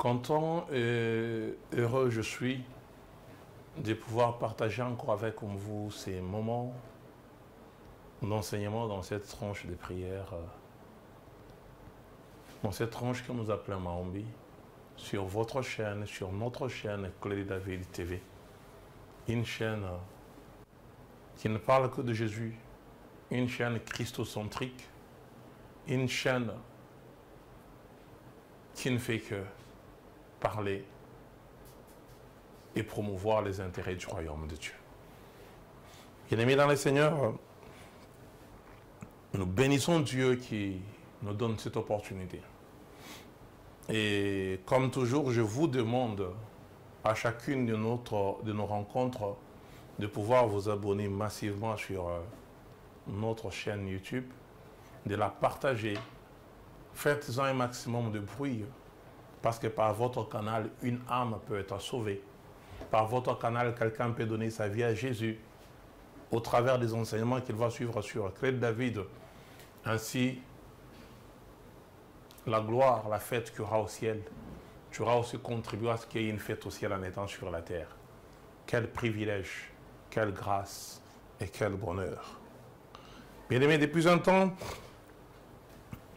Content et heureux je suis de pouvoir partager encore avec vous ces moments d'enseignement dans cette tranche de prière, dans cette tranche que nous appelons Maombi, sur votre chaîne, sur notre chaîne Clé David TV. Une chaîne qui ne parle que de Jésus, une chaîne christocentrique, une chaîne qui ne fait que parler et promouvoir les intérêts du royaume de Dieu. Bien-aimés dans le Seigneur, nous bénissons Dieu qui nous donne cette opportunité. Et comme toujours, je vous demande à chacune de nos rencontres de pouvoir vous abonner massivement sur notre chaîne YouTube, de la partager. Faites-en un maximum de bruit, parce que par votre canal, une âme peut être sauvée. Par votre canal, quelqu'un peut donner sa vie à Jésus au travers des enseignements qu'il va suivre sur Clé de David. Ainsi, la gloire, la fête qu'il y aura au ciel, tu auras aussi contribué à ce qu'il y ait une fête au ciel en étant sur la terre. Quel privilège, quelle grâce et quel bonheur. Bien-aimés, depuis un temps,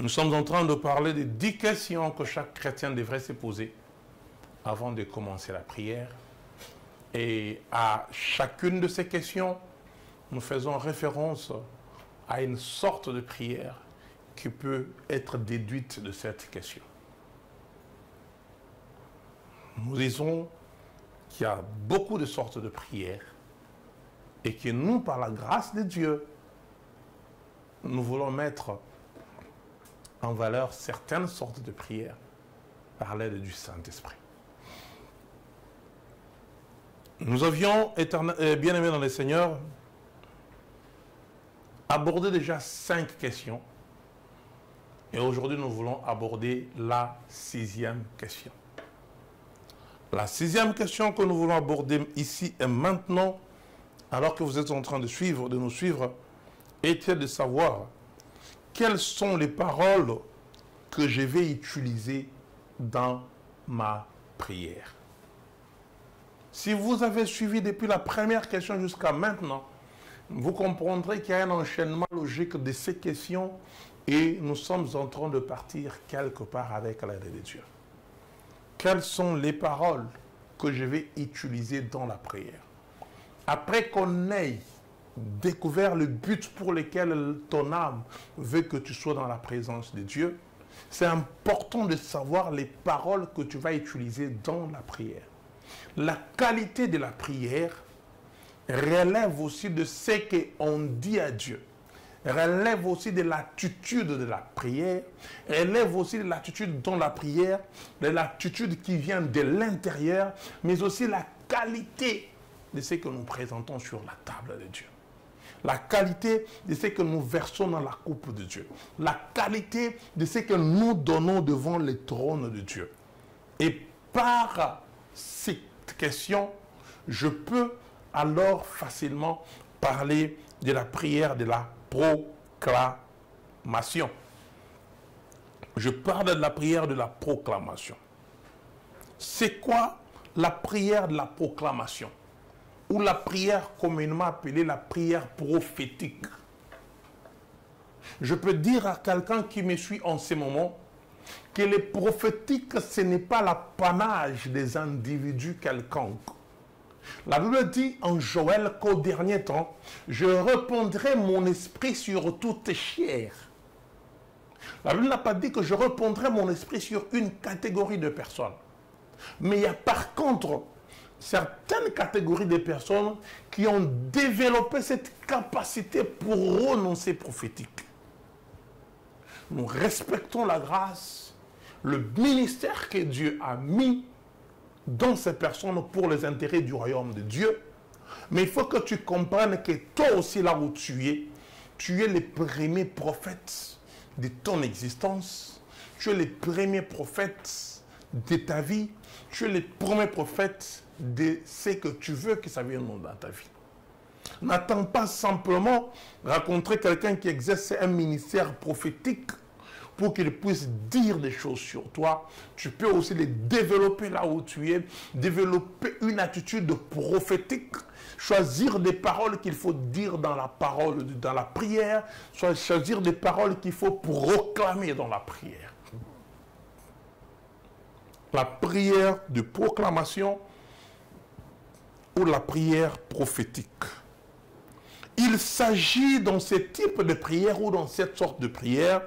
nous sommes en train de parler des 10 questions que chaque chrétien devrait se poser avant de commencer la prière. Et à chacune de ces questions, nous faisons référence à une sorte de prière qui peut être déduite de cette question. Nous disons qu'il y a beaucoup de sortes de prières et que nous, par la grâce de Dieu, nous voulons mettre en valeur certaines sortes de prières par l'aide du Saint-Esprit. Nous avions, bien-aimés dans le Seigneur, abordé déjà 5 questions. Et aujourd'hui, nous voulons aborder la 6e question. La 6e question que nous voulons aborder ici et maintenant, alors que vous êtes en train de nous suivre, était de savoir quelles sont les paroles que je vais utiliser dans ma prière. Si vous avez suivi depuis la première question jusqu'à maintenant, vous comprendrez qu'il y a un enchaînement logique de ces questions et nous sommes en train de partir quelque part avec l'aide de Dieu. Quelles sont les paroles que je vais utiliser dans la prière? Après qu'on ait découvert le but pour lequel ton âme veut que tu sois dans la présence de Dieu, c'est important de savoir les paroles que tu vas utiliser dans la prière. La qualité de la prière relève aussi de ce qu'on dit à Dieu, relève aussi de l'attitude de la prière, relève aussi de l'attitude dans la prière, de l'attitude qui vient de l'intérieur, mais aussi la qualité de ce que nous présentons sur la table de Dieu. La qualité de ce que nous versons dans la coupe de Dieu. La qualité de ce que nous donnons devant le trône de Dieu. Et par cette question, je peux alors facilement parler de la prière de la proclamation. Je parle de la prière de la proclamation. C'est quoi la prière de la proclamation? Ou la prière communément appelée la prière prophétique. Je peux dire à quelqu'un qui me suit en ce moment que le prophétique, ce n'est pas l'apanage des individus quelconques. La Bible dit en Joël qu'au dernier temps, je répandrai mon esprit sur toute chair. La Bible n'a pas dit que je répandrai mon esprit sur une catégorie de personnes. Mais il y a par contre certaines catégories de personnes qui ont développé cette capacité pour renoncer prophétique. Nous respectons la grâce, le ministère que Dieu a mis dans ces personnes pour les intérêts du royaume de Dieu. Mais il faut que tu comprennes que toi aussi, là où tu es le premier prophète de ton existence, tu es le premier prophète de ta vie, tu es le premier prophète de ce que tu veux que ça vienne dans ta vie. N'attends pas simplement rencontrer quelqu'un qui exerce un ministère prophétique pour qu'ils puissent dire des choses sur toi. Tu peux aussi les développer là où tu es, développer une attitude prophétique, choisir des paroles qu'il faut dire dans la parole, dans la prière, choisir des paroles qu'il faut proclamer dans la prière. La prière de proclamation ou la prière prophétique. Il s'agit dans ce type de prière ou dans cette sorte de prière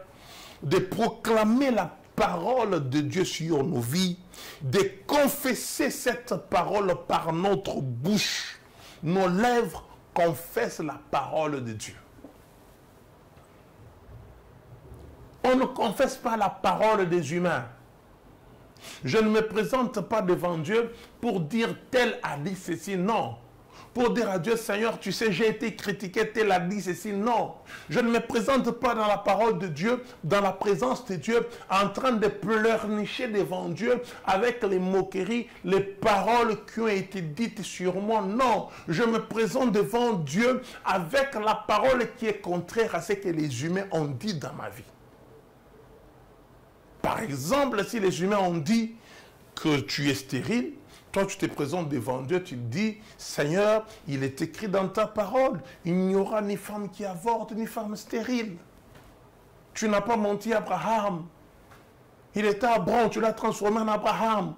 de proclamer la parole de Dieu sur nos vies, de confesser cette parole par notre bouche. Nos lèvres confessent la parole de Dieu. On ne confesse pas la parole des humains. Je ne me présente pas devant Dieu pour dire tel a dit ceci, non. Pour dire à Dieu, Seigneur, tu sais, j'ai été critiqué, tel a dit ceci, non. Je ne me présente pas dans la parole de Dieu, dans la présence de Dieu, en train de pleurnicher devant Dieu avec les moqueries, les paroles qui ont été dites sur moi, non. Je me présente devant Dieu avec la parole qui est contraire à ce que les humains ont dit dans ma vie. Par exemple, si les humains ont dit que tu es stérile, toi tu te présentes devant Dieu, tu dis, Seigneur, il est écrit dans ta parole, il n'y aura ni femme qui avorte, ni femme stérile. Tu n'as pas menti à Abraham. Il était Abraham, tu l'as transformé en Abraham.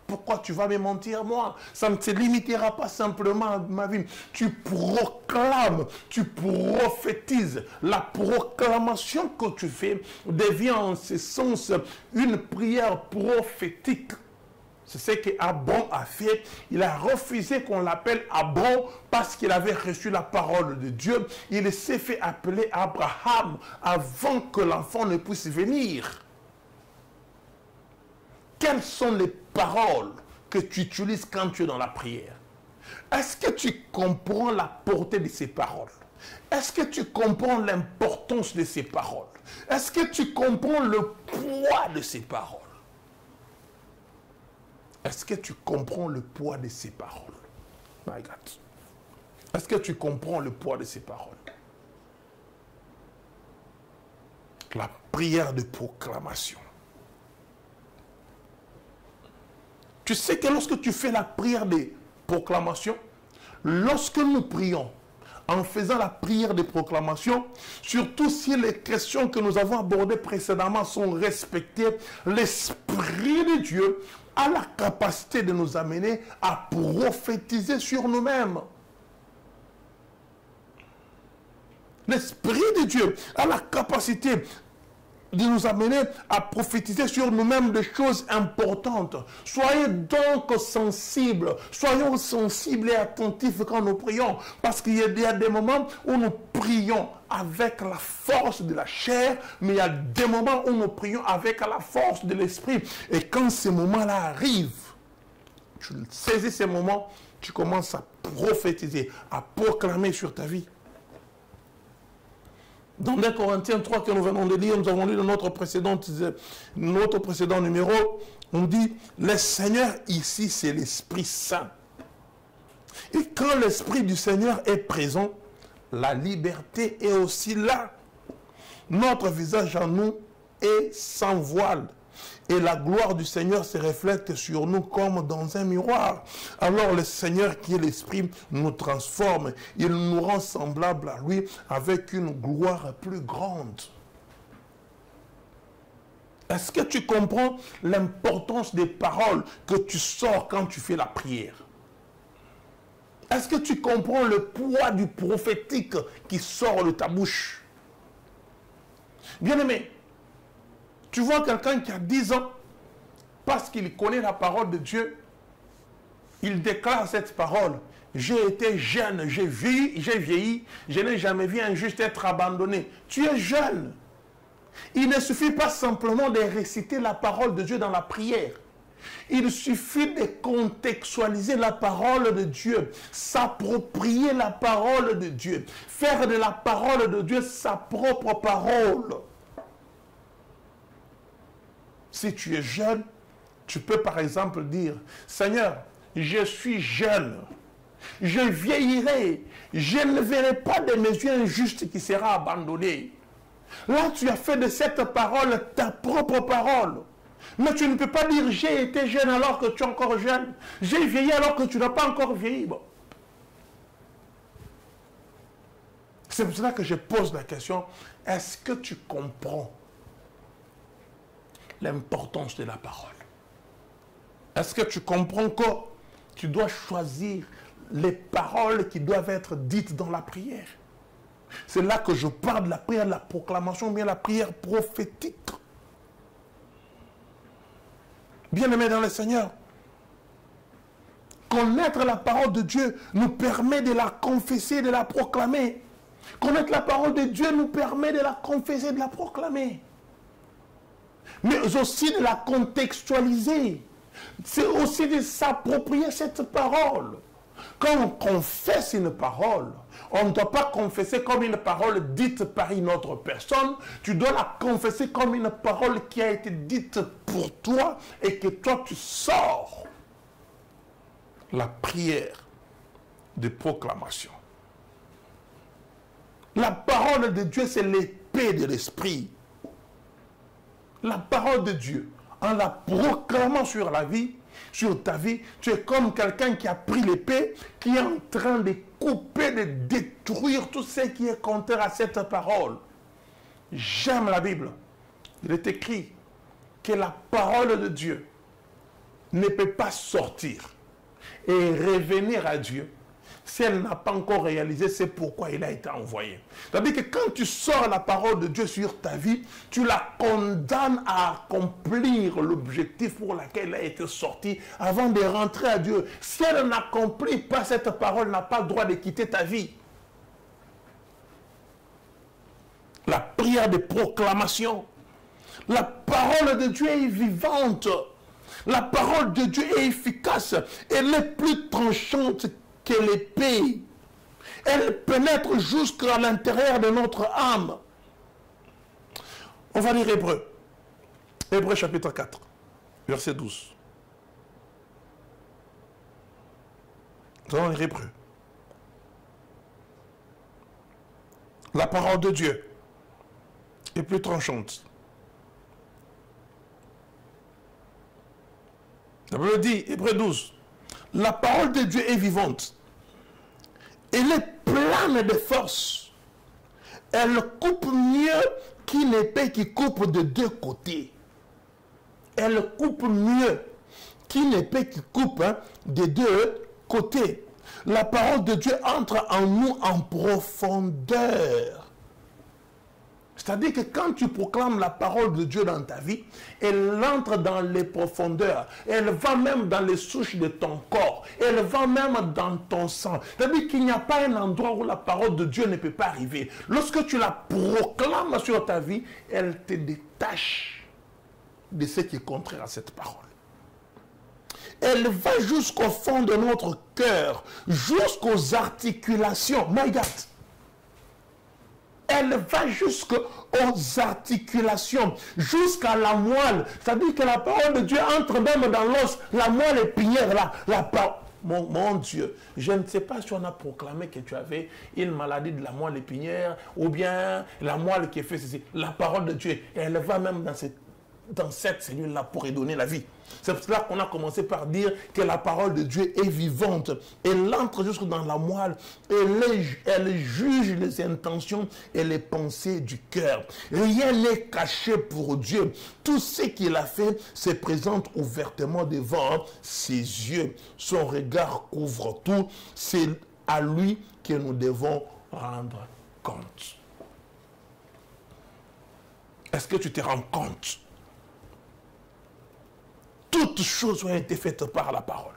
Pourquoi tu vas me mentir moi? Ça ne te limitera pas simplement à ma vie. Tu proclames, tu prophétises. La proclamation que tu fais devient en ce sens une prière prophétique. C'est ce qu'Abraham a fait. Il a refusé qu'on l'appelle Abraham parce qu'il avait reçu la parole de Dieu. Il s'est fait appeler Abraham avant que l'enfant ne puisse venir. Quelles sont les paroles que tu utilises quand tu es dans la prière? Est-ce que tu comprends la portée de ces paroles? Est-ce que tu comprends l'importance de ces paroles? Est-ce que tu comprends le poids de ces paroles? Est-ce que tu comprends le poids de ces paroles? My God. Est-ce que tu comprends le poids de ces paroles? La prière de proclamation. Tu sais que lorsque tu fais la prière de proclamation, lorsque nous prions, en faisant la prière de proclamation, surtout si les questions que nous avons abordées précédemment sont respectées, l'Esprit de Dieu a la capacité de nous amener à prophétiser sur nous-mêmes. L'Esprit de Dieu a la capacité de nous amener à prophétiser sur nous-mêmes des choses importantes. Soyez donc sensibles. Soyons sensibles et attentifs quand nous prions. Parce qu'il y a des moments où nous prions avec la force de la chair, mais il y a des moments où nous prions avec la force de l'esprit. Et quand ces moments-là arrivent, tu saisis ces moments, tu commences à prophétiser, à proclamer sur ta vie. Dans 2 Corinthiens 3 que nous venons de lire, nous avons lu dans notre précédent numéro, on dit, le Seigneur ici, c'est l'Esprit Saint. Et quand l'Esprit du Seigneur est présent, la liberté est aussi là. Notre visage en nous est sans voile. Et la gloire du Seigneur se reflète sur nous comme dans un miroir. Alors le Seigneur qui est l'Esprit nous transforme. Il nous rend semblables à lui avec une gloire plus grande. Est-ce que tu comprends l'importance des paroles que tu sors quand tu fais la prière? Est-ce que tu comprends le poids du prophétique qui sort de ta bouche? Bien-aimé, tu vois quelqu'un qui a 10 ans, parce qu'il connaît la parole de Dieu, il déclare cette parole. J'ai été jeune, j'ai vieilli, je n'ai jamais vu un juste être abandonné. Tu es jeune. Il ne suffit pas simplement de réciter la parole de Dieu dans la prière. Il suffit de contextualiser la parole de Dieu, s'approprier la parole de Dieu, faire de la parole de Dieu sa propre parole. Si tu es jeune, tu peux par exemple dire, Seigneur, je suis jeune, je vieillirai, je ne verrai pas de mes yeux injustes qui sera abandonné. Là, tu as fait de cette parole ta propre parole. Mais tu ne peux pas dire, j'ai été jeune alors que tu es encore jeune. J'ai vieilli alors que tu n'as pas encore vieilli. Bon. C'est pour cela que je pose la question, est-ce que tu comprends l'importance de la parole? Est-ce que tu comprends que tu dois choisir les paroles qui doivent être dites dans la prière? C'est là que je parle de la prière, de la proclamation, bien la prière prophétique. Bien-aimés dans le Seigneur, connaître la parole de Dieu nous permet de la confesser, de la proclamer. Connaître la parole de Dieu nous permet de la confesser, de la proclamer. Mais aussi de la contextualiser. C'est aussi de s'approprier cette parole. Quand on confesse une parole, on ne doit pas confesser comme une parole dite par une autre personne. Tu dois la confesser comme une parole qui a été dite pour toi et que toi tu sors. La prière de proclamation. La parole de Dieu, c'est l'épée de l'esprit. La parole de Dieu, en la proclamant sur la vie, sur ta vie, tu es comme quelqu'un qui a pris l'épée, qui est en train de couper, de détruire tout ce qui est contraire à cette parole. J'aime la Bible. Il est écrit que la parole de Dieu ne peut pas sortir et revenir à Dieu si elle n'a pas encore réalisé, c'est pourquoi il a été envoyé. C'est-à-dire que quand tu sors la parole de Dieu sur ta vie, tu la condamnes à accomplir l'objectif pour lequel elle a été sortie avant de rentrer à Dieu. Si elle n'accomplit pas cette parole, elle n'a pas le droit de quitter ta vie. La prière de proclamation. La parole de Dieu est vivante. La parole de Dieu est efficace. Elle est plus tranchante que l'épée. Elle pénètre jusqu'à l'intérieur de notre âme. On va lire Hébreu. Hébreu chapitre 4, verset 12. Nous allons lire Hébreu. La parole de Dieu est plus tranchante. La Bible dit, Hébreu 12, la parole de Dieu est vivante. Elle est pleine de force. Elle coupe mieux qu'une épée qui coupe de deux côtés. Elle coupe mieux qu'une épée qui coupe de deux côtés. La parole de Dieu entre en nous en profondeur. C'est-à-dire que quand tu proclames la parole de Dieu dans ta vie, elle entre dans les profondeurs. Elle va même dans les souches de ton corps. Elle va même dans ton sang. C'est-à-dire qu'il n'y a pas un endroit où la parole de Dieu ne peut pas arriver. Lorsque tu la proclames sur ta vie, elle te détache de ce qui est contraire à cette parole. Elle va jusqu'au fond de notre cœur, jusqu'aux articulations. My God! Elle va jusqu'aux articulations, jusqu'à la moelle. C'est-à-dire que la parole de Dieu entre même dans l'os, la moelle épinière, mon Dieu, je ne sais pas si on a proclamé que tu avais une maladie de la moelle épinière ou bien la moelle qui fait ceci. La parole de Dieu, elle va même dans cette cellule-là pour y donner la vie. C'est pour cela qu'on a commencé par dire que la parole de Dieu est vivante. Elle entre jusque dans la moelle. Elle juge les intentions et les pensées du cœur. Rien n'est caché pour Dieu. Tout ce qu'il a fait se présente ouvertement devant ses yeux. Son regard couvre tout. C'est à lui que nous devons rendre compte. Est-ce que tu te rends compte? Toutes choses ont été faites par la parole.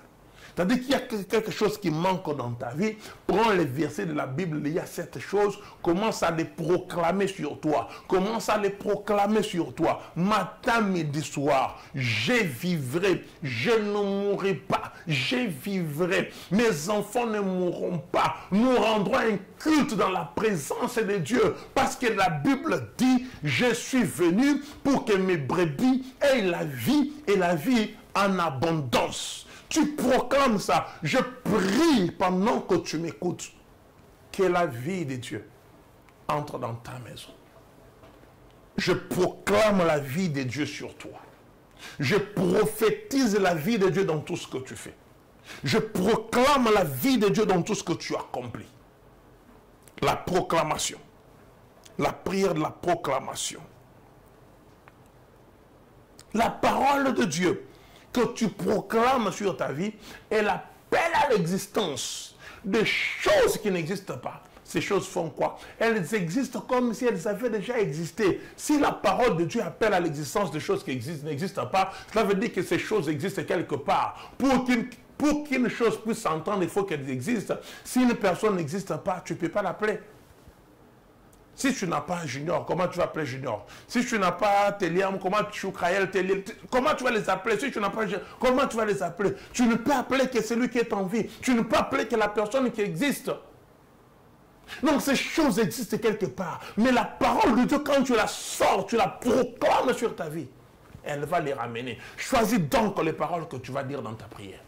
C'est-à-dire qu'il y a quelque chose qui manque dans ta vie. Prends les versets de la Bible, il y a cette chose, commence à les proclamer sur toi. Commence à les proclamer sur toi. Matin, midi, soir, je vivrai, je ne mourrai pas, je vivrai. Mes enfants ne mourront pas. Nous rendrons un culte dans la présence de Dieu. Parce que la Bible dit, je suis venu pour que mes brebis aient la vie et la vie en abondance. Tu proclames ça. Je prie pendant que tu m'écoutes que la vie de Dieu entre dans ta maison. Je proclame la vie de Dieu sur toi. Je prophétise la vie de Dieu dans tout ce que tu fais. Je proclame la vie de Dieu dans tout ce que tu accomplis. La proclamation. La prière de la proclamation. La parole de Dieu que tu proclames sur ta vie, elle appelle à l'existence de choses qui n'existent pas. Ces choses font quoi? Elles existent comme si elles avaient déjà existé. Si la parole de Dieu appelle à l'existence de choses qui n'existent pas, cela veut dire que ces choses existent quelque part. Pour qu'une chose puisse s'entendre, il faut qu'elle existe. Si une personne n'existe pas, tu ne peux pas l'appeler. Si tu n'as pas Junior, comment tu vas appeler Junior? Si tu n'as pas Téliam, comment tu vas les appeler? Si tu n'as pas, comment tu vas les appeler? Tu ne peux appeler que celui qui est en vie. Tu ne peux appeler que la personne qui existe. Donc ces choses existent quelque part. Mais la parole de Dieu, quand tu la sors, tu la proclames sur ta vie, elle va les ramener. Choisis donc les paroles que tu vas dire dans ta prière.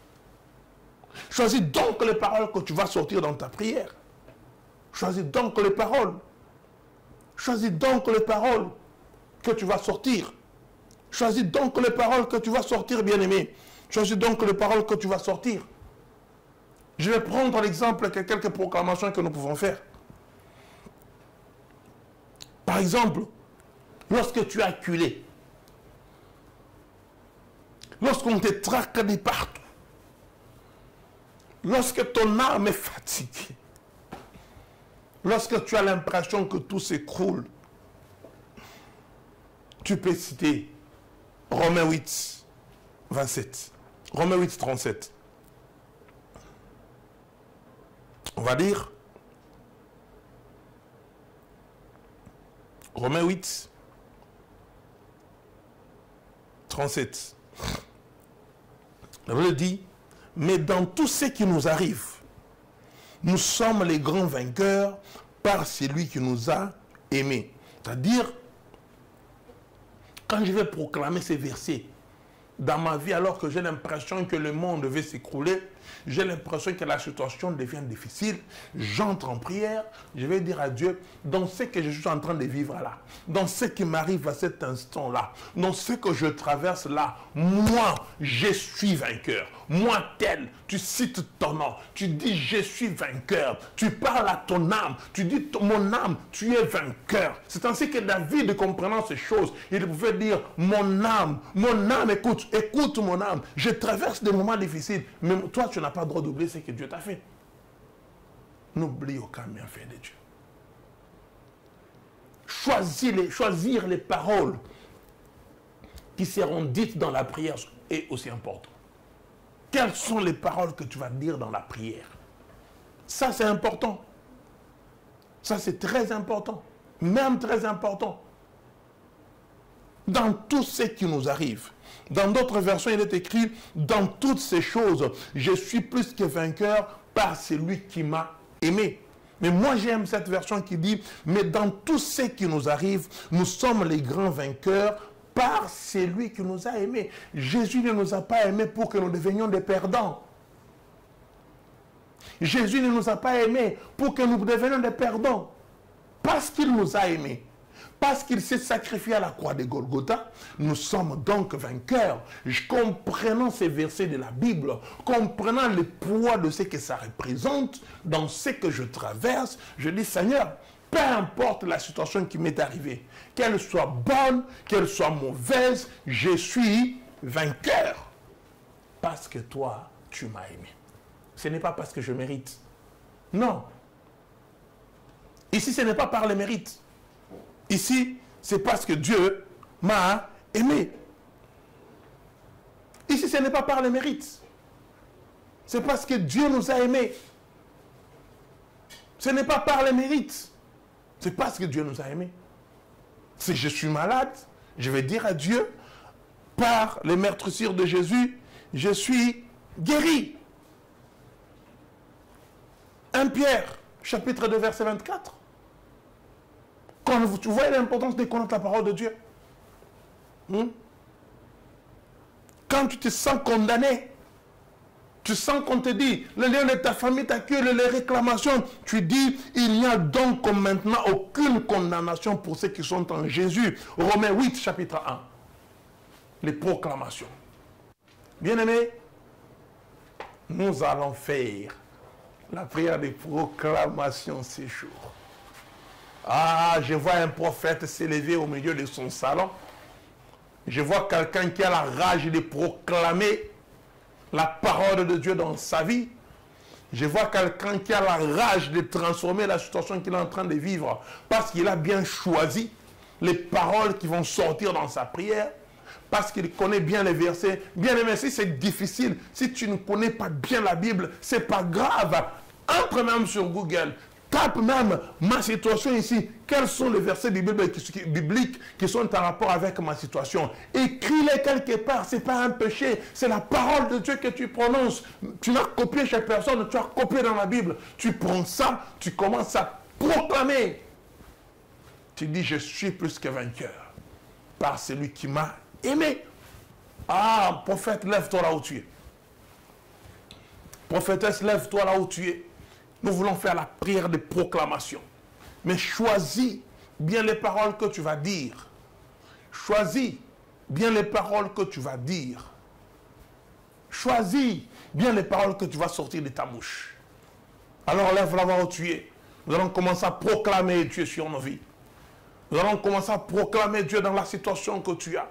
Choisis donc les paroles que tu vas sortir dans ta prière. Choisis donc les paroles. Choisis donc les paroles que tu vas sortir. Choisis donc les paroles que tu vas sortir, bien-aimé. Choisis donc les paroles que tu vas sortir. Je vais prendre l'exemple de quelques proclamations que nous pouvons faire. Par exemple, lorsque tu es acculé, lorsqu'on te traque de partout, lorsque ton âme est fatiguée, lorsque tu as l'impression que tout s'écroule, tu peux citer Romains 8, 27, Romains 8, 37. On va dire Romains 8, 37. La Bible dit, mais dans tout ce qui nous arrive, nous sommes les grands vainqueurs par celui qui nous a aimés. C'est-à-dire, quand je vais proclamer ces versets dans ma vie, alors que j'ai l'impression que le monde va s'écrouler, j'ai l'impression que la situation devient difficile, j'entre en prière, je vais dire à Dieu, dans ce que je suis en train de vivre là, dans ce qui m'arrive à cet instant-là, dans ce que je traverse là, moi, je suis vainqueur. Moi, tel, tu cites ton nom, tu dis, je suis vainqueur. Tu parles à ton âme, tu dis, mon âme, tu es vainqueur. C'est ainsi que David, comprenant ces choses, il pouvait dire, mon âme, écoute, écoute mon âme, je traverse des moments difficiles, mais toi, tu n'as pas le droit d'oublier ce que Dieu t'a fait. N'oublie aucun bienfait de Dieu. Choisir les paroles qui seront dites dans la prière est aussi important. Quelles sont les paroles que tu vas dire dans la prière? Ça, c'est important. Ça, c'est très important. Même très important. Dans tout ce qui nous arrive. Dans d'autres versions, il est écrit, dans toutes ces choses, je suis plus que vainqueur par celui qui m'a aimé. Mais moi, j'aime cette version qui dit, mais dans tout ce qui nous arrive, nous sommes les grands vainqueurs par celui qui nous a aimés. Jésus ne nous a pas aimés pour que nous devenions des perdants. Jésus ne nous a pas aimés pour que nous devenions des perdants. Parce qu'il nous a aimés. Parce qu'il s'est sacrifié à la croix de Golgotha, nous sommes donc vainqueurs. Comprenant ces versets de la Bible, comprenant le poids de ce que ça représente, dans ce que je traverse, je dis, Seigneur, peu importe la situation qui m'est arrivée, qu'elle soit bonne, qu'elle soit mauvaise, je suis vainqueur. Parce que toi, tu m'as aimé. Ce n'est pas parce que je mérite. Non. Ici, ce n'est pas par le mérite. Ici, c'est parce que Dieu m'a aimé. Ici, ce n'est pas par le mérite. C'est parce que Dieu nous a aimés. Ce n'est pas par le mérite. C'est parce que Dieu nous a aimés. Si je suis malade, je vais dire à Dieu, par les meurtrissures de Jésus, je suis guéri. 1 Pierre, chapitre 2, verset 24. Quand tu vois l'importance de connaître la parole de Dieu. Quand tu te sens condamné, Tu sens qu'on te dit, le lien de ta famille t'accuse, les réclamations. Tu dis, il n'y a donc comme maintenant aucune condamnation pour ceux qui sont en Jésus. Romains 8, chapitre 1. Les proclamations. Bien-aimés, nous allons faire la prière des proclamations ces jours. Ah, je vois un prophète s'élever au milieu de son salon. Je vois quelqu'un qui a la rage de proclamer la parole de Dieu dans sa vie. Je vois quelqu'un qui a la rage de transformer la situation qu'il est en train de vivre parce qu'il a bien choisi les paroles qui vont sortir dans sa prière, parce qu'il connaît bien les versets. Bien aimé, si c'est difficile, si tu ne connais pas bien la Bible, c'est pas grave. Entre même sur Google, tape même ma situation ici. Quels sont les versets bibliques qui sont en rapport avec ma situation? Écris-les quelque part. Ce n'est pas un péché. C'est la parole de Dieu que tu prononces. Tu n'as copié chez personne. Tu as copié dans la Bible. Tu prends ça. Tu commences à proclamer. Tu dis, je suis plus que vainqueur par celui qui m'a aimé. Ah, prophète, lève-toi là où tu es. Prophétesse, lève-toi là où tu es. Nous voulons faire la prière de proclamation. Mais choisis bien les paroles que tu vas dire. Choisis bien les paroles que tu vas dire. Choisis bien les paroles que tu vas sortir de ta bouche. Alors lève-la là où tu es. Nous allons commencer à proclamer Dieu sur nos vies. Nous allons commencer à proclamer Dieu dans la situation que tu as.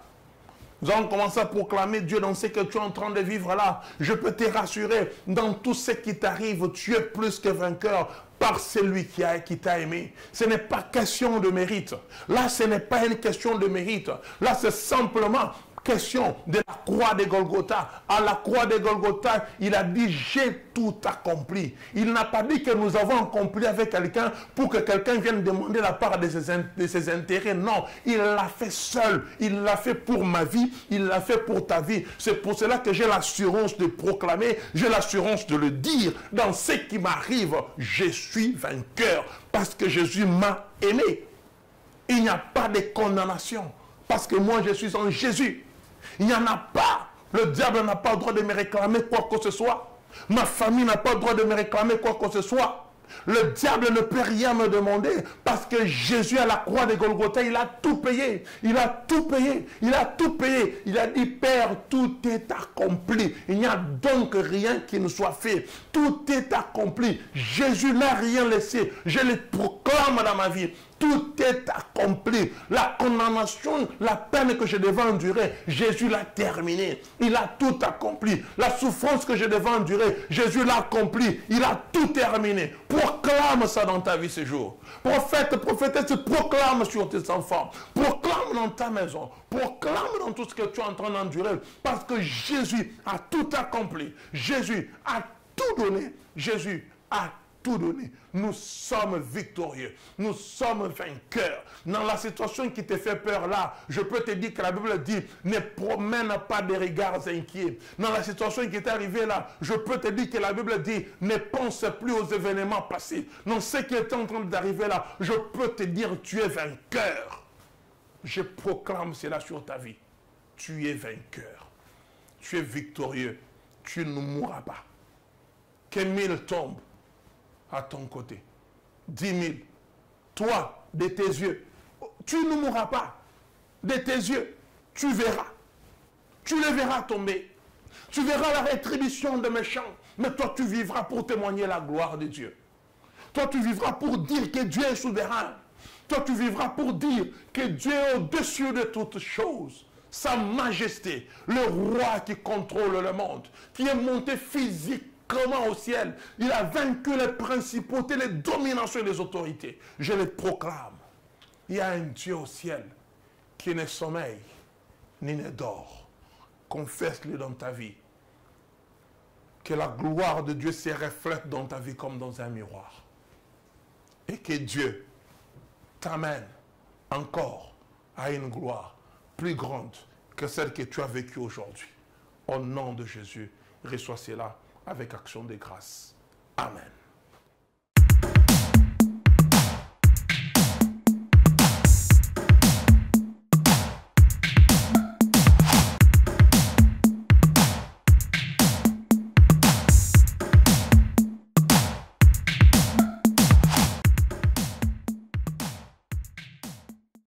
Nous allons commencer à proclamer Dieu dans ce que tu es en train de vivre là. Je peux te rassurer, dans tout ce qui t'arrive, tu es plus que vainqueur par celui qui t'a aimé. Ce n'est pas question de mérite. Là, ce n'est pas une question de mérite. Là, c'est simplement question de la croix de Golgotha. À la croix de Golgotha, il a dit, j'ai tout accompli. Il n'a pas dit que nous avons accompli avec quelqu'un pour que quelqu'un vienne demander la part de ses intérêts. Non, il l'a fait seul. Il l'a fait pour ma vie. Il l'a fait pour ta vie. C'est pour cela que j'ai l'assurance de proclamer. J'ai l'assurance de le dire. Dans ce qui m'arrive, je suis vainqueur parce que Jésus m'a aimé. Il n'y a pas de condamnation parce que moi, je suis en Jésus. Il n'y en a pas. Le diable n'a pas le droit de me réclamer quoi que ce soit. Ma famille n'a pas le droit de me réclamer quoi que ce soit. Le diable ne peut rien me demander parce que Jésus à la croix de Golgotha, il a tout payé. Il a tout payé. Il a tout payé. Il a dit, Père, tout est accompli. Il n'y a donc rien qui ne soit fait. Tout est accompli. Jésus n'a rien laissé. Je le proclame dans ma vie. Tout est accompli. La condamnation, la peine que je devais endurer, Jésus l'a terminée. Il a tout accompli. La souffrance que je devais endurer, Jésus l'a accompli. Il a tout terminé. Proclame ça dans ta vie ce jour. Prophète, prophétesse, proclame sur tes enfants. Proclame dans ta maison. Proclame dans tout ce que tu es en train d'endurer. Parce que Jésus a tout accompli. Jésus a tout donné. Jésus a tout donné. Nous sommes victorieux. Nous sommes vainqueurs. Dans la situation qui te fait peur là, je peux te dire que la Bible dit, ne promène pas de regards inquiets. Dans la situation qui est arrivée là, je peux te dire que la Bible dit, ne pense plus aux événements passés. Dans ce qui est en train d'arriver là, je peux te dire, tu es vainqueur. Je proclame cela sur ta vie. Tu es vainqueur. Tu es victorieux. Tu ne mourras pas. Que 1000 tombent à ton côté. 10 000. Toi, de tes yeux, tu ne mourras pas. De tes yeux, tu verras. Tu les verras tomber. Tu verras la rétribution des méchants. Mais toi, tu vivras pour témoigner la gloire de Dieu. Toi, tu vivras pour dire que Dieu est souverain. Toi, tu vivras pour dire que Dieu est au-dessus de toutes choses. Sa majesté, le roi qui contrôle le monde, qui est monté physiquement au ciel. Il a vaincu les principautés, les dominations et les autorités. Je les proclame. Il y a un Dieu au ciel qui ne sommeille ni ne dort. Confesse-le dans ta vie. Que la gloire de Dieu se reflète dans ta vie comme dans un miroir. Et que Dieu t'amène encore à une gloire plus grande que celle que tu as vécue aujourd'hui. Au nom de Jésus, reçois cela avec action de grâce. Amen.